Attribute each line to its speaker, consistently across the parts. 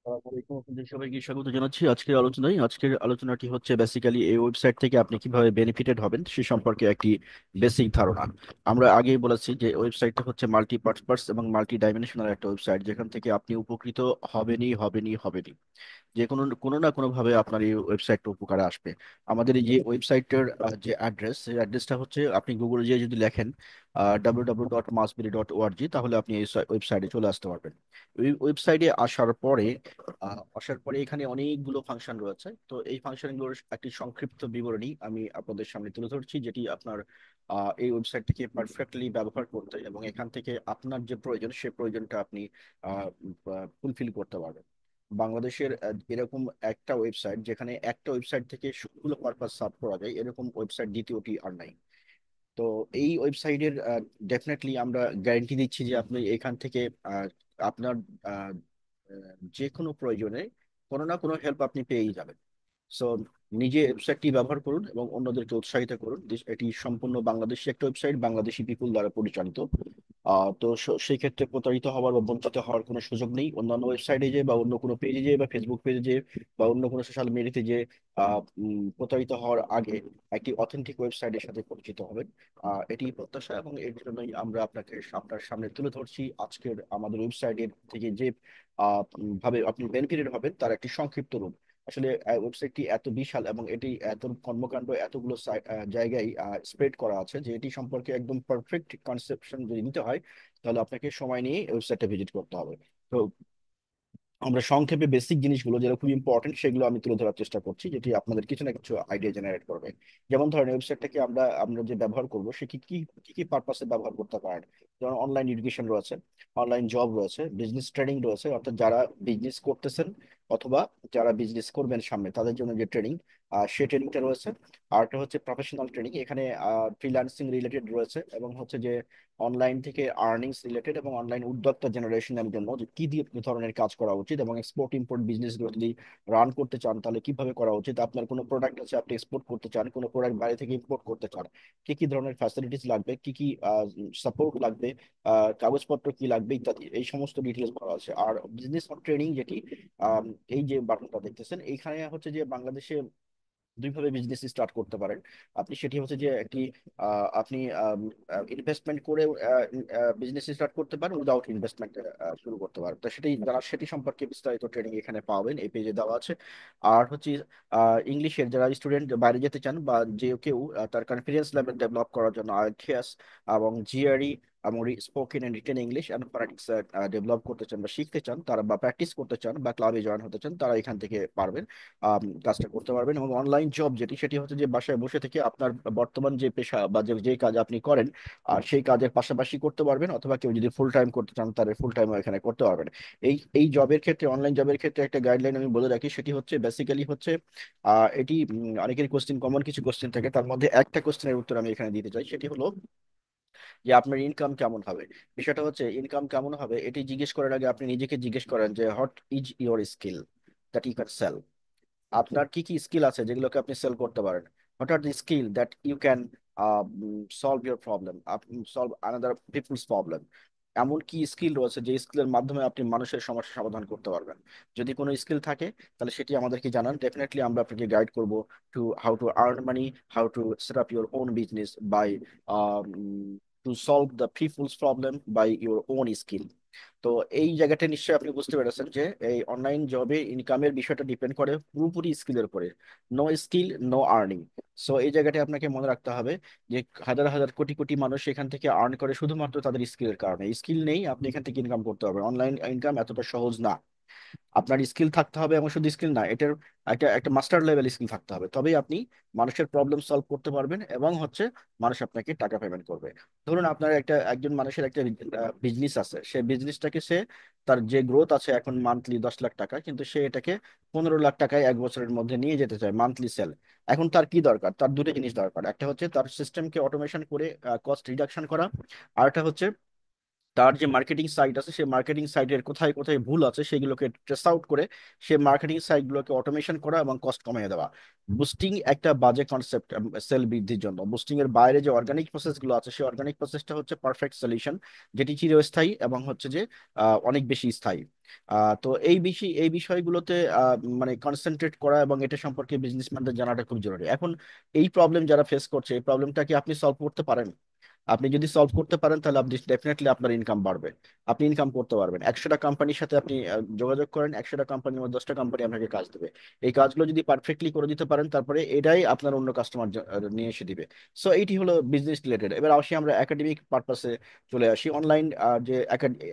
Speaker 1: আসসালামু আলাইকুম, আপনাদের সবাইকে স্বাগত জানাচ্ছি আজকের আলোচনায়। আজকের আলোচনাটি হচ্ছে বেসিক্যালি এই ওয়েবসাইট থেকে আপনি কিভাবে বেনিফিটেড হবেন সে সম্পর্কে একটি বেসিক ধারণা। আমরা আগেই বলেছি যে ওয়েবসাইটটা হচ্ছে মাল্টি পারপাস এবং মাল্টি ডাইমেনশনাল একটা ওয়েবসাইট, যেখান থেকে আপনি উপকৃত হবেনই হবেনই হবেনই। যে কোনো কোনো না কোনো ভাবে আপনার এই ওয়েবসাইটটা উপকারে আসবে। আমাদের এই যে ওয়েবসাইটের যে অ্যাড্রেস, সেই অ্যাড্রেসটা হচ্ছে আপনি গুগলে গিয়ে যদি লেখেন www.masberry.org, তাহলে আপনি এই ওয়েবসাইটে চলে আসতে পারবেন। ওই ওয়েবসাইটে আসার পরে এখানে অনেকগুলো ফাংশন রয়েছে। তো এই ফাংশনগুলোর একটি সংক্ষিপ্ত বিবরণী আমি আপনাদের সামনে তুলে ধরছি, যেটি আপনার এই ওয়েবসাইটটিকে পারফেক্টলি ব্যবহার করতে এবং এখান থেকে আপনার যে প্রয়োজন সে প্রয়োজনটা আপনি ফুলফিল করতে পারবেন। বাংলাদেশের এরকম একটা ওয়েবসাইট যেখানে একটা ওয়েবসাইট থেকে সবগুলো পারপাস সার্ভ করা যায়, এরকম ওয়েবসাইট দ্বিতীয়টি আর নাই। তো এই ওয়েবসাইটের ডেফিনেটলি আমরা গ্যারান্টি দিচ্ছি যে আপনি এখান থেকে আহ, আপনার আহ, যে কোনো প্রয়োজনে কোনো না কোনো হেল্প আপনি পেয়েই যাবেন। সো নিজে ওয়েবসাইটটি ব্যবহার করুন এবং অন্যদেরকে উৎসাহিত করুন। এটি সম্পূর্ণ বাংলাদেশি একটা ওয়েবসাইট, বাংলাদেশি পিপুল দ্বারা পরিচালিত। সেই ক্ষেত্রে প্রতারিত হওয়ার বা বঞ্চিত হওয়ার কোনো সুযোগ নেই। অন্যান্য ওয়েবসাইটে যে বা অন্য কোনো পেজে যে বা ফেসবুক পেজে যে বা অন্য কোনো সোশ্যাল মিডিয়াতে যে প্রতারিত হওয়ার আগে একটি অথেন্টিক ওয়েবসাইটের সাথে পরিচিত হবেন। এটি প্রত্যাশা এবং এর জন্যই আমরা আপনার সামনে তুলে ধরছি আজকের আমাদের ওয়েবসাইটের থেকে যে ভাবে আপনি বেনিফিটেড হবেন তার একটি সংক্ষিপ্ত রূপ। আসলে ওয়েবসাইটটি এত বিশাল এবং এটি এত কর্মকাণ্ড এতগুলো জায়গায় স্প্রেড করা আছে যে এটি সম্পর্কে একদম পারফেক্ট কনসেপশন যদি নিতে হয় তাহলে আপনাকে সময় নিয়ে ওয়েবসাইটটা ভিজিট করতে হবে। তো আমরা সংক্ষেপে বেসিক জিনিসগুলো যেগুলো খুব ইম্পর্টেন্ট সেগুলো আমি তুলে ধরার চেষ্টা করছি, যেটি আপনাদের কিছু না কিছু আইডিয়া জেনারেট করবে। যেমন ধরেন ওয়েবসাইটটাকে আমরা যে ব্যবহার করব সে কি কি কি কি পারপাসে ব্যবহার করতে পারেন। যেমন অনলাইন এডুকেশন রয়েছে, অনলাইন জব রয়েছে, বিজনেস ট্রেনিং রয়েছে, অর্থাৎ যারা বিজনেস করতেছেন অথবা যারা বিজনেস করবেন সামনে তাদের জন্য যে ট্রেনিং, সে ট্রেনিংটা রয়েছে। আর একটা হচ্ছে প্রফেশনাল ট্রেনিং, এখানে ফ্রিল্যান্সিং রিলেটেড রয়েছে এবং হচ্ছে যে অনলাইন থেকে আর্নিংস রিলেটেড এবং অনলাইন উদ্যোক্তা জেনারেশনের জন্য যে কি দিয়ে কি ধরনের কাজ করা উচিত এবং এক্সপোর্ট ইম্পোর্ট বিজনেস যদি রান করতে চান তাহলে কিভাবে করা উচিত। আপনার কোনো প্রোডাক্ট আছে আপনি এক্সপোর্ট করতে চান, কোনো প্রোডাক্ট বাইরে থেকে ইম্পোর্ট করতে চান, কি কি ধরনের ফ্যাসিলিটিস লাগবে, কি কি সাপোর্ট লাগবে, কাগজপত্র কি লাগবে ইত্যাদি, এই সমস্ত ডিটেলস করা আছে। আর বিজনেস ট্রেনিং যেটি, আম, এই যে বাটনটা দেখতেছেন এইখানে হচ্ছে যে বাংলাদেশে দুইভাবে বিজনেস স্টার্ট করতে পারেন আপনি। সেটি হচ্ছে যে একটি আপনি ইনভেস্টমেন্ট করে বিজনেস স্টার্ট করতে পারেন, উইদাউট ইনভেস্টমেন্ট শুরু করতে পারেন। তো সেটি সম্পর্কে বিস্তারিত ট্রেনিং এখানে পাবেন, এই পেজে দেওয়া আছে। আর হচ্ছে ইংলিশের যারা স্টুডেন্ট বাইরে যেতে চান বা যে কেউ তার কনফিডেন্স লেভেল ডেভেলপ করার জন্য আইএলটিএস এবং জিআরই এবং spoken and written English and phonetics develop করতে চান বা শিখতে চান তারা, বা প্র্যাকটিস করতে চান বা ক্লাবে জয়েন হতে চান, তারা এখান থেকে পারবেন, কাজটা করতে পারবেন। এবং অনলাইন জব সেটি হচ্ছে যে বাসায় বসে থেকে আপনার বর্তমান যে পেশা বা যে কাজ আপনি করেন আর সেই কাজের পাশাপাশি করতে পারবেন, অথবা কেউ যদি ফুল টাইম করতে চান তাহলে ফুল টাইম এখানে করতে পারবেন। এই জবের ক্ষেত্রে, অনলাইন জবের ক্ষেত্রে একটা গাইডলাইন আমি বলে রাখি, সেটি হচ্ছে বেসিক্যালি হচ্ছে এটি অনেকের কোশ্চেন, কমন কিছু কোশ্চেন থাকে, তার মধ্যে একটা কোশ্চেনের উত্তর আমি এখানে দিতে চাই। সেটি হলো যে আপনার ইনকাম কেমন হবে। বিষয়টা হচ্ছে ইনকাম কেমন হবে এটি জিজ্ঞেস করার আগে আপনি নিজেকে জিজ্ঞেস করেন যে what is your skill that you can sell. আপনার কি কি স্কিল আছে যেগুলোকে আপনি সেল করতে পারেন। What are the skill that you can solve your problem, solve another people's problem. এমন কি স্কিল রয়েছে যে স্কিলের মাধ্যমে আপনি মানুষের সমস্যা সমাধান করতে পারবেন। যদি কোনো স্কিল থাকে তাহলে সেটি আমাদেরকে জানান, ডেফিনেটলি আমরা আপনাকে গাইড করব to how to earn money, how to set up your own business by to solve the people's problem by your own skill. তো এই জায়গাটা নিশ্চয়ই আপনি বুঝতে পেরেছেন যে এই অনলাইন জবে ইনকামের বিষয়টা ডিপেন্ড করে পুরোপুরি স্কিলের উপরে। No skill no earning. So এই জায়গাটা আপনাকে মনে রাখতে হবে যে হাজার হাজার কোটি কোটি মানুষ এখান থেকে আর্ন করে শুধুমাত্র তাদের স্কিলের কারণে। স্কিল নেই আপনি এখান থেকে ইনকাম করতে পারবেন, অনলাইন ইনকাম এতটা সহজ না। আপনার স্কিল থাকতে হবে এবং শুধু স্কিল না, এটার একটা একটা মাস্টার লেভেল স্কিল থাকতে হবে, তবেই আপনি মানুষের প্রবলেম সলভ করতে পারবেন এবং হচ্ছে মানুষ আপনাকে টাকা পেমেন্ট করবে। ধরুন আপনার একজন মানুষের একটা বিজনেস আছে, সে বিজনেসটাকে সে তার যে গ্রোথ আছে এখন মান্থলি 10 লাখ টাকা, কিন্তু সে এটাকে 15 লাখ টাকায় 1 বছরের মধ্যে নিয়ে যেতে চায় মান্থলি সেল। এখন তার কি দরকার, তার দুটো জিনিস দরকার, একটা হচ্ছে তার সিস্টেমকে অটোমেশন করে কস্ট রিডাকশন করা, আর একটা হচ্ছে তার যে মার্কেটিং সাইট আছে সেই মার্কেটিং সাইটের কোথায় কোথায় ভুল আছে সেগুলোকে ট্রেস আউট করে সেই মার্কেটিং সাইটগুলোকে অটোমেশন করা এবং কস্ট কমিয়ে দেওয়া। বুস্টিং একটা বাজে কনসেপ্ট সেল বৃদ্ধির জন্য। বুস্টিং এর বাইরে যে অর্গানিক প্রসেস গুলো আছে সেই অর্গানিক প্রসেসটা হচ্ছে পারফেক্ট সলিউশন, যেটি চিরস্থায়ী এবং হচ্ছে যে অনেক বেশি স্থায়ী। তো এই বিষয়গুলোতে মানে কনসেন্ট্রেট করা এবং এটা সম্পর্কে বিজনেসম্যানদের জানাটা খুব জরুরি। এখন এই প্রবলেম যারা ফেস করছে এই প্রবলেমটা কি আপনি সলভ করতে পারেন? আপনি যদি সলভ করতে পারেন তাহলে আপনি ডেফিনেটলি আপনার ইনকাম বাড়বে। আপনি ইনকাম করতে পারবেন। 100টা কোম্পানির সাথে আপনি যোগাযোগ করেন, 100টা কোম্পানির মধ্যে 10টা কোম্পানি আপনাকে কাজ দেবে। এই কাজগুলো যদি পারফেক্টলি করে দিতে পারেন তারপরে এটাই আপনার অন্য কাস্টমার নিয়ে এসে দিবে। সো এইটি হলো বিজনেস রিলেটেড। এবার আসি আমরা একাডেমিক পারপাসে চলে আসি। অনলাইন যে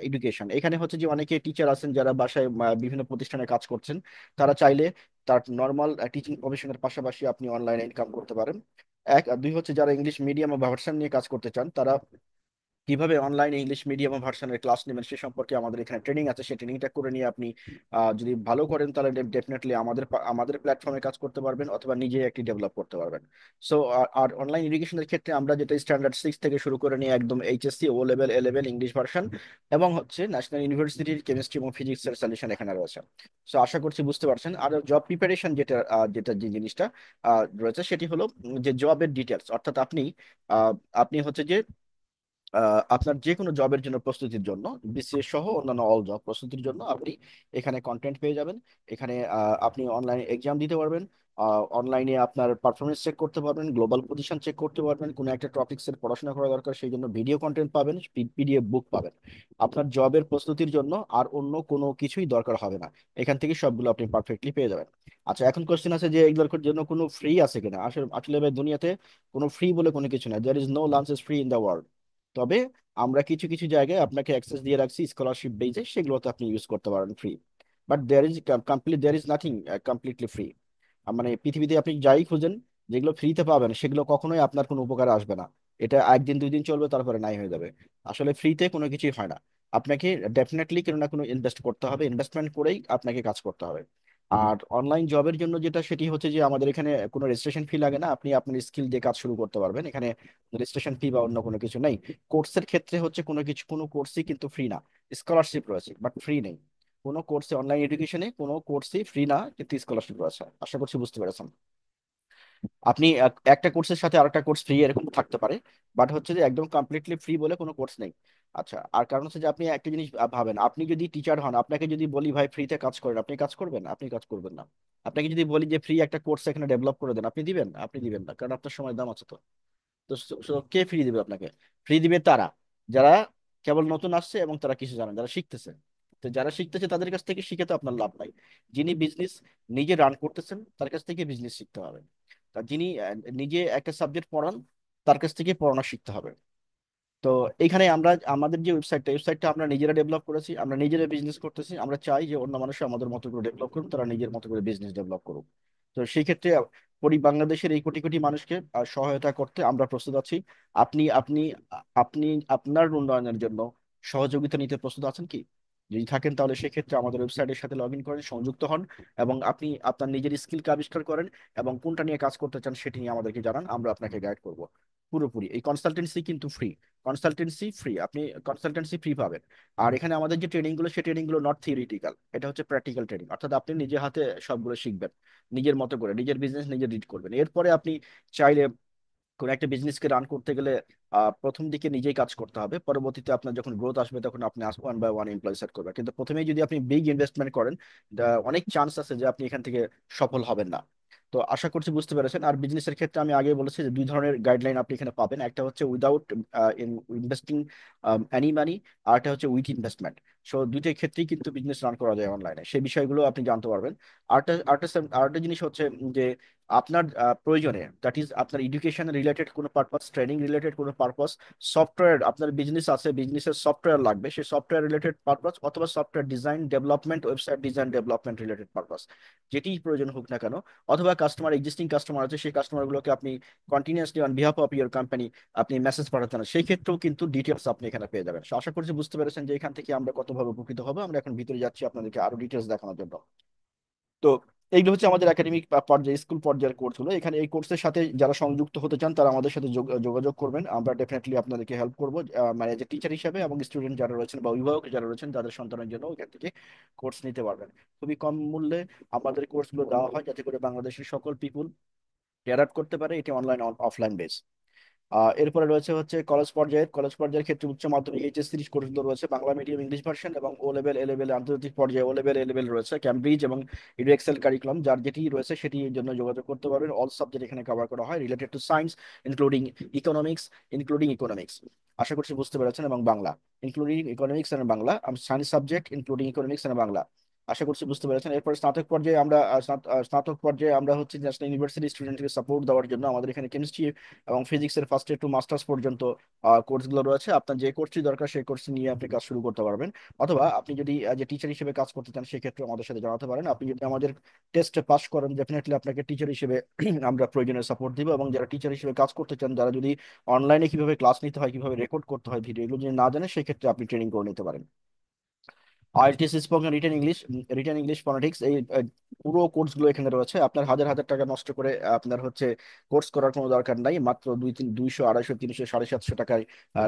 Speaker 1: এডুকেশন, এখানে হচ্ছে যে অনেকে টিচার আছেন যারা বাসায় বিভিন্ন প্রতিষ্ঠানে কাজ করছেন, তারা চাইলে তার নর্মাল টিচিং প্রফেশনের পাশাপাশি আপনি অনলাইনে ইনকাম করতে পারেন। এক আর দুই হচ্ছে যারা ইংলিশ মিডিয়াম বা ভার্সন নিয়ে কাজ করতে চান, তারা কিভাবে অনলাইনে ইংলিশ মিডিয়াম ভার্সনের ক্লাস নেবেন সে সম্পর্কে আমাদের এখানে ট্রেনিং আছে। সেই ট্রেনিংটা করে নিয়ে আপনি যদি ভালো করেন তাহলে ডেফিনেটলি আমাদের প্ল্যাটফর্মে কাজ করতে পারবেন অথবা নিজে একটি ডেভেলপ করতে পারবেন। সো আর অনলাইন এডুকেশনের ক্ষেত্রে আমরা যেটা স্ট্যান্ডার্ড 6 থেকে শুরু করে নিয়ে একদম HSC, O level, A level English version এবং হচ্ছে ন্যাশনাল ইউনিভার্সিটির কেমিস্ট্রি এবং ফিজিক্সের সলিউশন এখানে রয়েছে। সো আশা করছি বুঝতে পারছেন। আর জব প্রিপারেশন যেটা যে জিনিসটা রয়েছে সেটি হলো যে জবের ডিটেলস, অর্থাৎ আহ, আপনি হচ্ছে যে আপনার যে কোনো জবের জন্য প্রস্তুতির জন্য, বিসিএস সহ অন্যান্য অল জব প্রস্তুতির জন্য আপনি এখানে কন্টেন্ট পেয়ে যাবেন। এখানে আপনি অনলাইনে এক্সাম দিতে পারবেন, অনলাইনে আপনার পারফরমেন্স চেক করতে পারবেন, গ্লোবাল পজিশন চেক করতে পারবেন, কোনো একটা টপিক্সের পড়াশোনা করা দরকার সেই জন্য ভিডিও কন্টেন্ট পাবেন, পিডিএফ বুক পাবেন। আপনার জবের প্রস্তুতির জন্য আর অন্য কোনো কিছুই দরকার হবে না। এখান থেকে সবগুলো আপনি পারফেক্টলি পেয়ে যাবেন। আচ্ছা, এখন কোশ্চেন আছে যে এগুলোর জন্য কোনো ফ্রি আছে কিনা। আসলে আসলে ভাই দুনিয়াতে কোনো ফ্রি বলে কোনো কিছু না। There is no lunch is free in the world. তবে আমরা কিছু কিছু জায়গায় আপনাকে অ্যাক্সেস দিয়ে রাখছি স্কলারশিপ বেজে, সেগুলোতে আপনি ইউজ করতে পারেন free. But there is nothing completely free. মানে পৃথিবীতে আপনি যাই খুঁজেন যেগুলো ফ্রিতে পাবেন সেগুলো কখনোই আপনার কোনো উপকারে আসবে না। এটা একদিন দুই দিন চলবে তারপরে নাই হয়ে যাবে। আসলে ফ্রিতে কোনো কিছুই হয় না। আপনাকে ডেফিনেটলি কোনো না কোনো ইনভেস্ট করতে হবে, ইনভেস্টমেন্ট করেই আপনাকে কাজ করতে হবে। আর অনলাইন জবের জন্য যেটা সেটি হচ্ছে যে আমাদের এখানে কোনো রেজিস্ট্রেশন ফি লাগে না। আপনি আপনার স্কিল দিয়ে কাজ শুরু করতে পারবেন। এখানে রেজিস্ট্রেশন ফি বা অন্য কোনো কিছু নেই। কোর্সের ক্ষেত্রে হচ্ছে কোনো কোর্সই কিন্তু ফ্রি না। স্কলারশিপ রয়েছে বাট ফ্রি নেই। কোনো কোর্সে অনলাইন এডুকেশনে কোনো কোর্সই ফ্রি না, কিন্তু স্কলারশিপ রয়েছে। আশা করছি বুঝতে পেরেছেন। আপনি একটা কোর্সের সাথে আরেকটা কোর্স ফ্রি এরকম থাকতে পারে, বাট হচ্ছে যে একদম কমপ্লিটলি ফ্রি বলে কোনো কোর্স নেই। আচ্ছা, আর কারণ হচ্ছে যে আপনি একটা জিনিস ভাবেন, আপনি যদি টিচার হন আপনাকে যদি বলি ভাই ফ্রিতে কাজ করেন, আপনি কাজ করবেন? আপনি কাজ করবেন না। আপনাকে যদি বলি যে ফ্রি একটা কোর্স এখানে ডেভেলপ করে দেন, আপনি দিবেন? আপনি দিবেন না, কারণ আপনার সময় দাম আছে। তো তো কে ফ্রি দিবে আপনাকে? ফ্রি দিবে তারা যারা কেবল নতুন আসছে এবং তারা কিছু জানে, যারা শিখতেছে। তো যারা শিখতেছে তাদের কাছ থেকে শিখে তো আপনার লাভ নাই। যিনি বিজনেস নিজে রান করতেছেন তার কাছ থেকে বিজনেস শিখতে হবে। তা যিনি নিজে একটা সাবজেক্ট পড়ান তার কাছ থেকে পড়ানো শিখতে হবে। তো এখানে আমরা আমাদের যে ওয়েবসাইটটা আমরা নিজেরা ডেভেলপ করেছি, আমরা নিজেরা বিজনেস করতেছি। আমরা চাই যে অন্য মানুষ আমাদের মতো করে ডেভেলপ করুন, তারা নিজের মতো করে বিজনেস ডেভেলপ করুক। তো সেই ক্ষেত্রে বাংলাদেশের এই কোটি কোটি মানুষকে সহায়তা করতে আমরা প্রস্তুত আছি। আপনি আপনি আপনি আপনার উন্নয়নের জন্য সহযোগিতা নিতে প্রস্তুত আছেন কি? যদি থাকেন তাহলে সেক্ষেত্রে আমাদের ওয়েবসাইটের সাথে লগ ইন করেন, সংযুক্ত হন এবং আপনি আপনার নিজের স্কিলকে আবিষ্কার করেন এবং কোনটা নিয়ে কাজ করতে চান সেটি নিয়ে আমাদেরকে জানান, আমরা আপনাকে গাইড করব পুরোপুরি। এই কনসালটেন্সি কিন্তু ফ্রি। কনসালটেন্সি ফ্রি, আপনি কনসালটেন্সি ফ্রি পাবেন। আর এখানে আমাদের যে ট্রেনিং গুলো সেই ট্রেনিং গুলো নট থিওরিটিক্যাল, এটা হচ্ছে প্র্যাকটিক্যাল ট্রেনিং। অর্থাৎ আপনি নিজে হাতে সবগুলো শিখবেন, নিজের মতো করে নিজের বিজনেস নিজে লিড করবেন। এরপরে আপনি চাইলে কোন একটা বিজনেসকে রান করতে গেলে প্রথম দিকে নিজেই কাজ করতে হবে, পরবর্তীতে আপনার যখন গ্রোথ আসবে তখন আপনি one by one employ set করবেন। কিন্তু প্রথমেই যদি আপনি বিগ ইনভেস্টমেন্ট করেন, অনেক চান্স আছে যে আপনি এখান থেকে সফল হবেন না। তো আশা করছি বুঝতে পেরেছেন। আর বিজনেসের ক্ষেত্রে আমি আগে বলেছি যে দুই ধরনের গাইডলাইন আপনি এখানে পাবেন। একটা হচ্ছে উইদাউট ইনভেস্টিং এনি মানি, আর একটা হচ্ছে উইথ ইনভেস্টমেন্ট। সো দুইটাই ক্ষেত্রেই কিন্তু বিজনেস রান করা যায় অনলাইনে, সেই বিষয়গুলো আপনি জানতে পারবেন। আরেকটা জিনিস হচ্ছে যে আপনার প্রয়োজনে, দ্যাট ইজ আপনার এডুকেশন রিলেটেড কোনো পারপাস, ট্রেনিং রিলেটেড কোনো পারপাস, সফটওয়্যার আপনার বিজনেস আছে, বিজনেসের সফটওয়্যার লাগবে, সেই সফটওয়্যার রিলেটেড পারপাস অথবা software design development, website design development related purpose, যেটি প্রয়োজন হোক না কেন, অথবা এক্সিস্টিং কাস্টমার আছে সেই কাস্টমারগুলোকে আপনি continuously on behalf of your company আপনি মেসেজ পাঠাতে না, সেই ক্ষেত্রেও কিন্তু ডিটেলস আপনি এখানে পেয়ে যাবেন। So, আশা করছি বুঝতে পেরেছেন যে এখান থেকে আমরা কতভাবে উপকৃত হবো। আমরা এখন ভিতরে যাচ্ছি আপনাদেরকে আরো ডিটেলস দেখানোর জন্য। তো এইগুলো হচ্ছে আমাদের একাডেমিক পর্যায়ে, স্কুল পর্যায়ের কোর্সগুলো। এখানে এই কোর্সের সাথে যারা সংযুক্ত হতে চান তারা আমাদের সাথে যোগাযোগ করবেন, আমরা ডেফিনেটলি আপনাদেরকে হেল্প করবো, মানে যে টিচার হিসেবে, এবং স্টুডেন্ট যারা রয়েছেন বা অভিভাবক যারা রয়েছেন তাদের সন্তানের জন্য এখান থেকে কোর্স নিতে পারবেন। খুবই কম মূল্যে আমাদের কোর্সগুলো দেওয়া হয় যাতে করে বাংলাদেশের সকল পিপুল অ্যাডাপ্ট করতে পারে। এটি অনলাইন অফলাইন বেস। এরপরে রয়েছে হচ্ছে কলেজ পর্যায়ের ক্ষেত্রে উচ্চ মাধ্যমিক এইচএস সিরিজ কোর্সগুলো রয়েছে, বাংলা মিডিয়াম ইংলিশ ভার্সন, এবং ও লেভেল এ লেভেল আন্তর্জাতিক পর্যায়ে ও লেভেল এ লেভেল রয়েছে, ক্যামব্রিজ এবং ইডু এক্সেল কারিকুলাম, যার যেটি রয়েছে সেটি এর জন্য যোগাযোগ করতে পারবেন। অল সাবজেক্ট এখানে কভার করা হয় related to science, including economics including economics. আশা করছি বুঝতে পেরেছেন। এবং Bangla, including economics and Bangla, science subject including economics and Bangla. আশা করছি বুঝতে পেরেছেন। এরপর স্নাতক পর্যায়ে আমরা হচ্ছে ন্যাশনাল ইউনিভার্সিটি স্টুডেন্টকে সাপোর্ট দেওয়ার জন্য আমাদের এখানে কেমিস্ট্রি এবং ফিজিক্সের ফার্স্ট ইয়ার টু মাস্টার্স পর্যন্ত কোর্সগুলো রয়েছে। আপনার যে কোর্সটি দরকার সেই কোর্স নিয়ে আপনি কাজ শুরু করতে পারবেন। অথবা আপনি যদি যে টিচার হিসেবে কাজ করতে চান সেক্ষেত্রে আমাদের সাথে জানাতে পারেন। আপনি যদি আমাদের টেস্টে পাস করেন ডেফিনেটলি আপনাকে টিচার হিসেবে আমরা প্রয়োজনীয় সাপোর্ট দিব। এবং যারা টিচার হিসেবে কাজ করতে চান, যারা যদি অনলাইনে কিভাবে ক্লাস নিতে হয়, কিভাবে রেকর্ড করতে হয় ভিডিও, এগুলো যদি না জানেন সেক্ষেত্রে আপনি ট্রেনিং করে নিতে পারেন। IELTS spoken, written English phonetics, এই পুরো কোর্সগুলো এখানে রয়েছে। আপনার হাজার হাজার টাকা নষ্ট করে আপনার হচ্ছে কোর্স করার কোনো দরকার নাই। মাত্র 200, 250, 300, 750 টাকায়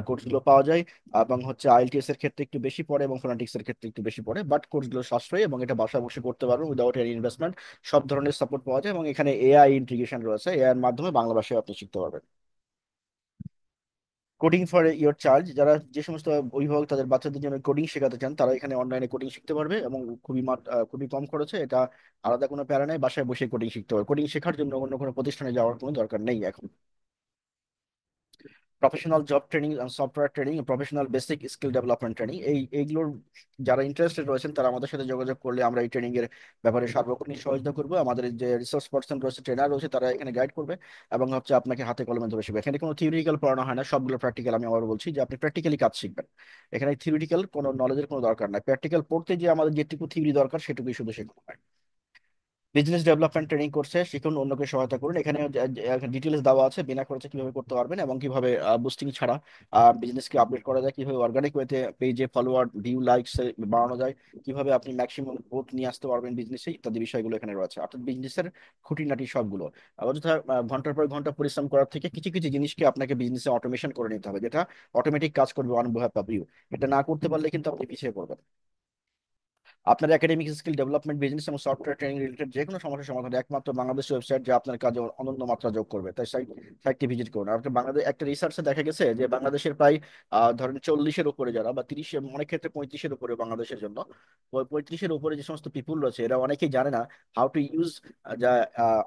Speaker 1: কোর্সগুলো পাওয়া যায়। এবং হচ্ছে আইএলটিএস এর ক্ষেত্রে একটু বেশি পড়ে এবং ফোনেটিক্স এর ক্ষেত্রে একটু বেশি পড়ে, বাট কোর্সগুলো সাশ্রয়ী এবং এটা বাসায় বসে করতে পারবেন উইদাউট এনি ইনভেস্টমেন্ট। সব ধরনের সাপোর্ট পাওয়া যায় এবং এখানে এআই ইন্টিগ্রেশন রয়েছে, এআই এর মাধ্যমে বাংলা ভাষায় আপনি শিখতে পারবেন। কোডিং ফর ইয়োর চাইল্ড, যারা যে সমস্ত অভিভাবক তাদের বাচ্চাদের জন্য কোডিং শেখাতে চান তারা এখানে অনলাইনে কোডিং শিখতে পারবে এবং খুবই কম খরচে। এটা আলাদা কোনো প্যারা নেই, বাসায় বসে কোডিং শিখতে পারবে। কোডিং শেখার জন্য অন্য কোনো প্রতিষ্ঠানে যাওয়ার কোনো দরকার নেই এখন। Professional job training, software training, professional basic skill development training, এইগুলোর যারা ইন্টারেস্টেড রয়েছেন তারা আমাদের সাথে যোগাযোগ করলে আমরা এই ট্রেনিং এর ব্যাপারে সার্বক্ষণিক সহযোগিতা করবো। আমাদের যে রিসোর্স পার্সন রয়েছে, ট্রেনার রয়েছে, তারা এখানে গাইড করবে এবং হচ্ছে আপনাকে হাতে কলমে ধরে শিখবে। এখানে কোনো থিওরিটিক্যাল পড়ানো হয় না, সবগুলো প্র্যাকটিক্যাল। আমি আবার বলছি যে আপনি প্র্যাকটিক্যালি কাজ শিখবেন। এখানে থিওরিটিক্যাল কোনো নলেজের কোনো দরকার নাই, প্র্যাকটিক্যাল পড়তে যে আমাদের যেটুকু থিওরি দরকার সেটুকুই শুধু শেখানো হয়। বিজনেস ডেভেলপমেন্ট ট্রেনিং করছে, শিখুন, অন্যকে সহায়তা করুন। এখানে ডিটেলস দেওয়া আছে বিনা খরচে কিভাবে করতে পারবেন এবং কিভাবে বুস্টিং ছাড়া বিজনেসকে আপডেট করা যায়, কিভাবে অর্গানিক ওয়েতে পেজে ফলোয়ার, ভিউ, লাইকস বাড়ানো যায়, কিভাবে আপনি ম্যাক্সিমাম গ্রোথ নিয়ে আসতে পারবেন বিজনেসে, ইত্যাদি বিষয়গুলো এখানে রয়েছে। অর্থাৎ বিজনেসের খুঁটিনাটি সবগুলো। অযথা ঘন্টার পর ঘন্টা পরিশ্রম করার থেকে কিছু কিছু জিনিসকে আপনাকে বিজনেসে অটোমেশন করে নিতে হবে, যেটা অটোমেটিক কাজ করবে অন বিহাফ অফ ইউ। এটা না করতে পারলে কিন্তু আপনি পিছিয়ে পড়বেন। আপনার একাডেমিক স্কিল ডেভেলপমেন্ট, বিজনেস এবং সফটওয়্যার ট্রেনিং রিলেটেড যে কোনো সমস্যার সমাধান একমাত্র বাংলাদেশ ওয়েবসাইট, যা আপনার কাজে অনন্য মাত্রা যোগ করবে। তাই সাইটটি ভিজিট করুন। আর বাংলাদেশ একটা রিসার্চে দেখা গেছে যে বাংলাদেশের প্রায় ধরেন 40-এর উপরে যারা, বা 30, অনেক ক্ষেত্রে 35-এর উপরে বাংলাদেশের জন্য, ওই 35-এর উপরে যে সমস্ত পিপুল রয়েছে এরা অনেকেই জানে না হাউ টু ইউজ যা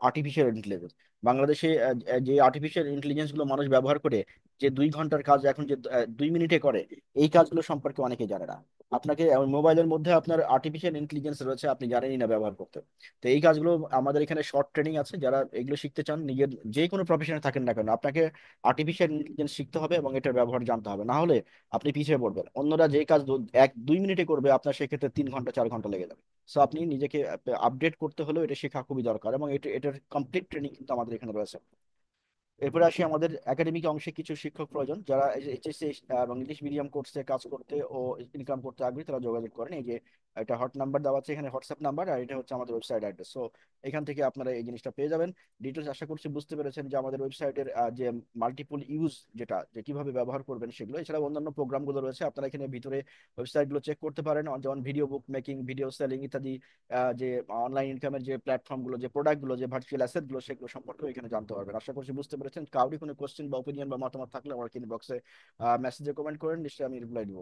Speaker 1: আর্টিফিশিয়াল ইন্টেলিজেন্স। বাংলাদেশে যে আর্টিফিশিয়াল ইন্টেলিজেন্স গুলো মানুষ ব্যবহার করে, যে 2 ঘন্টার কাজ এখন যে 2 মিনিটে করে, এই কাজগুলো সম্পর্কে অনেকে জানে না। আপনাকে মোবাইলের মধ্যে আপনার আর্টিফিশিয়াল ইন্টেলিজেন্স রয়েছে, আপনি জানেনই না ব্যবহার করতে। তো এই কাজগুলো আমাদের এখানে শর্ট ট্রেনিং আছে। যারা এগুলো শিখতে চান, নিজের যে কোনো প্রফেশনে থাকেন না কেন, আপনাকে আর্টিফিশিয়াল ইন্টেলিজেন্স শিখতে হবে এবং এটার ব্যবহার জানতে হবে, না হলে আপনি পিছিয়ে পড়বেন। অন্যরা যে কাজ 1-2 মিনিটে করবে, আপনার সেক্ষেত্রে 3 ঘন্টা 4 ঘন্টা লেগে যাবে। সো আপনি নিজেকে আপডেট করতে হলেও এটা শেখা খুবই দরকার এবং এটার কমপ্লিট ট্রেনিং কিন্তু আমাদের এখানে রয়েছে। এরপরে আসি আমাদের একাডেমিক অংশে কিছু শিক্ষক প্রয়োজন, যারা এইচএসসি এবং ইংলিশ মিডিয়াম কোর্সে কাজ করতে ও ইনকাম করতে আগ্রহী তারা যোগাযোগ করেন। এই যে একটা হট নাম্বার দেওয়া আছে এখানে, হোয়াটসঅ্যাপ নাম্বার, আর এটা হচ্ছে আমাদের ওয়েবসাইট অ্যাড্রেস। সো এখান থেকে আপনারা এই জিনিসটা পেয়ে যাবেন। ডিটেলস আশা করছি বুঝতে পেরেছেন যে আমাদের ওয়েবসাইটের যে মাল্টিপল ইউজ, যেটা যে কিভাবে ব্যবহার করবেন সেগুলো, এছাড়া অন্যান্য প্রোগ্রামগুলো রয়েছে। আপনারা এখানে ভিতরে ওয়েবসাইটগুলো চেক করতে পারেন, যেমন ভিডিও বুক মেকিং, ভিডিও সেলিং ইত্যাদি। যে অনলাইন ইনকামের যে প্ল্যাটফর্মগুলো, যে প্রোডাক্টগুলো, যে ভার্চুয়াল অ্যাসেটগুলো, সেগুলো সম্পর্কেও এখানে জানতে পারবেন। আশা করছি বুঝতে পেরেছেন। কাউরি কোনো কোশ্চেন বা ওপিনিয়ন বা মতামত থাকলে আমার কিন্তু বক্সে মেসেজে কমেন্ট করেন, নিশ্চয়ই আমি রিপ্লাই দিব।